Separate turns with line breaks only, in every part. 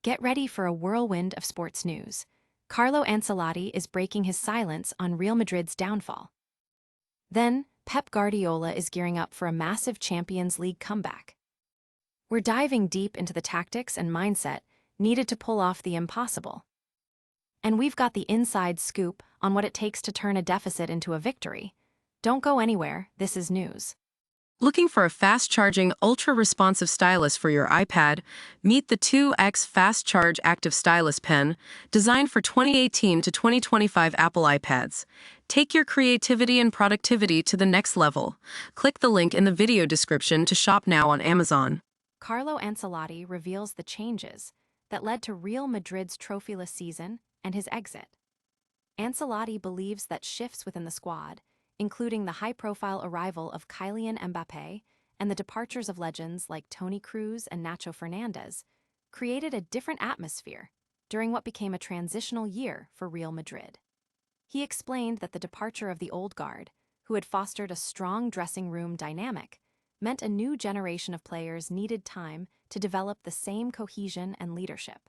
Get ready for a whirlwind of sports news. Carlo Ancelotti is breaking his silence on Real Madrid's downfall. Then, Pep Guardiola is gearing up for a massive Champions League comeback. We're diving deep into the tactics and mindset needed to pull off the impossible. And we've got the inside scoop on what it takes to turn a deficit into a victory. Don't go anywhere, this is news.
Looking for a fast-charging, ultra-responsive stylus for your iPad? Meet the 2X Fast Charge Active Stylus Pen, designed for 2018 to 2025 Apple iPads. Take your creativity and productivity to the next level. Click the link in the video description to shop now on Amazon.
Carlo Ancelotti reveals the changes that led to Real Madrid's trophyless season and his exit. Ancelotti believes that shifts within the squad, including the high-profile arrival of Kylian Mbappé and the departures of legends like Toni Kroos and Nacho Fernandez, created a different atmosphere during what became a transitional year for Real Madrid. He explained that the departure of the old guard, who had fostered a strong dressing room dynamic, meant a new generation of players needed time to develop the same cohesion and leadership.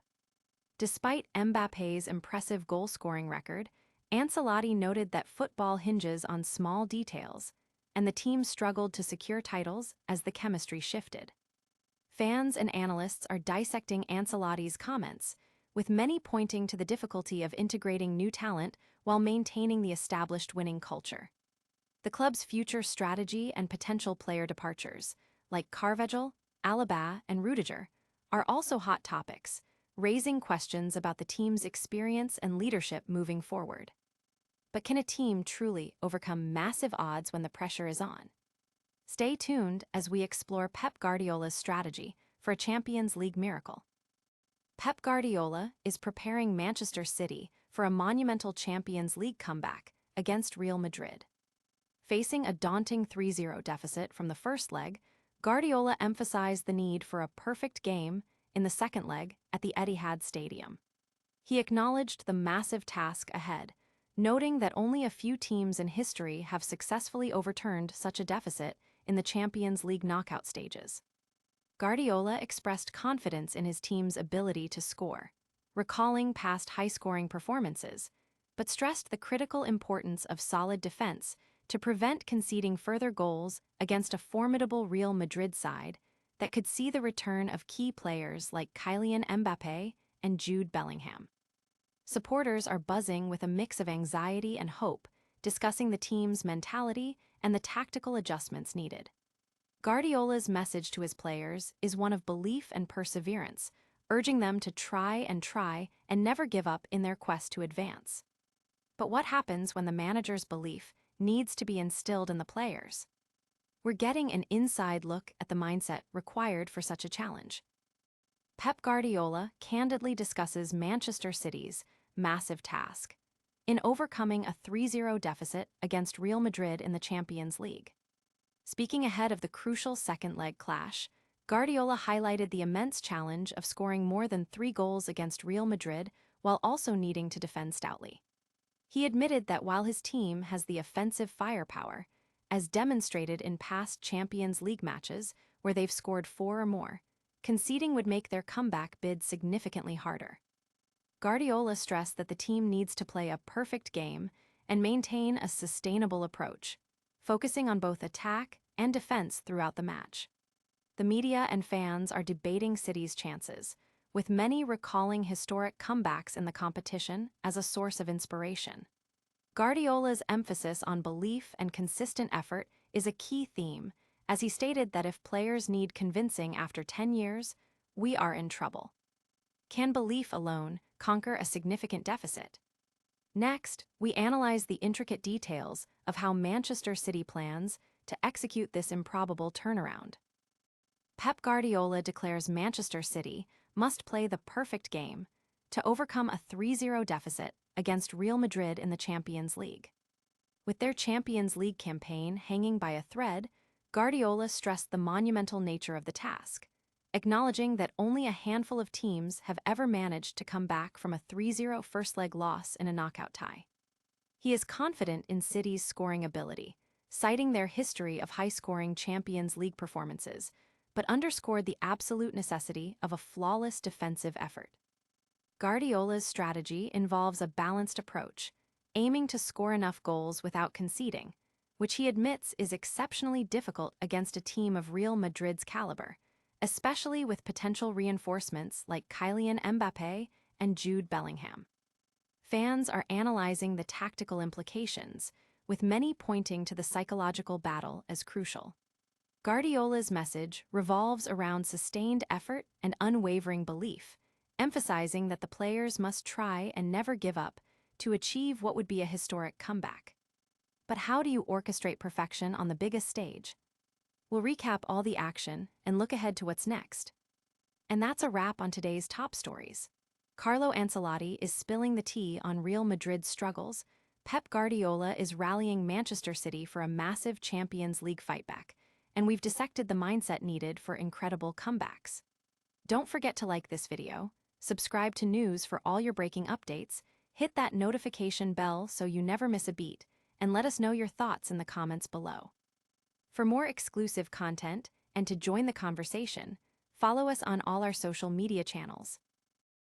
Despite Mbappé's impressive goal-scoring record, Ancelotti noted that football hinges on small details, and the team struggled to secure titles as the chemistry shifted. Fans and analysts are dissecting Ancelotti's comments, with many pointing to the difficulty of integrating new talent while maintaining the established winning culture. The club's future strategy and potential player departures, like Carvajal, Alaba, and Rudiger, are also hot topics, raising questions about the team's experience and leadership moving forward. But can a team truly overcome massive odds when the pressure is on? Stay tuned as we explore Pep Guardiola's strategy for a Champions League miracle. Pep Guardiola is preparing Manchester City for a monumental Champions League comeback against Real Madrid. Facing a daunting 3-0 deficit from the first leg, Guardiola emphasized the need for a perfect game in the second leg at the Etihad Stadium. He acknowledged the massive task ahead, noting that only a few teams in history have successfully overturned such a deficit in the Champions League knockout stages. Guardiola expressed confidence in his team's ability to score, recalling past high-scoring performances, but stressed the critical importance of solid defense to prevent conceding further goals against a formidable Real Madrid side that could see the return of key players like Kylian Mbappé and Jude Bellingham. Supporters are buzzing with a mix of anxiety and hope, discussing the team's mentality and the tactical adjustments needed. Guardiola's message to his players is one of belief and perseverance, urging them to try and never give up in their quest to advance. But what happens when the manager's belief needs to be instilled in the players? We're getting an inside look at the mindset required for such a challenge. Pep Guardiola candidly discusses Manchester City's massive task in overcoming a 3-0 deficit against Real Madrid in the Champions League. Speaking ahead of the crucial second-leg clash, Guardiola highlighted the immense challenge of scoring more than 3 goals against Real Madrid while also needing to defend stoutly. He admitted that while his team has the offensive firepower, as demonstrated in past Champions League matches where they've scored 4 or more, conceding would make their comeback bid significantly harder. Guardiola stressed that the team needs to play a perfect game and maintain a sustainable approach, focusing on both attack and defense throughout the match. The media and fans are debating City's chances, with many recalling historic comebacks in the competition as a source of inspiration. Guardiola's emphasis on belief and consistent effort is a key theme, as he stated that if players need convincing after 10 years, we are in trouble. Can belief alone conquer a significant deficit? Next, we analyze the intricate details of how Manchester City plans to execute this improbable turnaround. Pep Guardiola declares Manchester City must play the perfect game to overcome a 3-0 deficit against Real Madrid in the Champions League. With their Champions League campaign hanging by a thread, Guardiola stressed the monumental nature of the task, acknowledging that only a handful of teams have ever managed to come back from a 3-0 first-leg loss in a knockout tie. He is confident in City's scoring ability, citing their history of high-scoring Champions League performances, but underscored the absolute necessity of a flawless defensive effort. Guardiola's strategy involves a balanced approach, aiming to score enough goals without conceding, which he admits is exceptionally difficult against a team of Real Madrid's caliber, especially with potential reinforcements like Kylian Mbappé and Jude Bellingham. Fans are analyzing the tactical implications, with many pointing to the psychological battle as crucial. Guardiola's message revolves around sustained effort and unwavering belief, emphasizing that the players must try and never give up to achieve what would be a historic comeback. But how do you orchestrate perfection on the biggest stage? We'll recap all the action and look ahead to what's next. And that's a wrap on today's top stories. Carlo Ancelotti is spilling the tea on Real Madrid's struggles. Pep Guardiola is rallying Manchester City for a massive Champions League fightback, and we've dissected the mindset needed for incredible comebacks. Don't forget to like this video, subscribe to news for all your breaking updates, hit that notification bell so you never miss a beat, and let us know your thoughts in the comments below. For more exclusive content and to join the conversation, follow us on all our social media channels.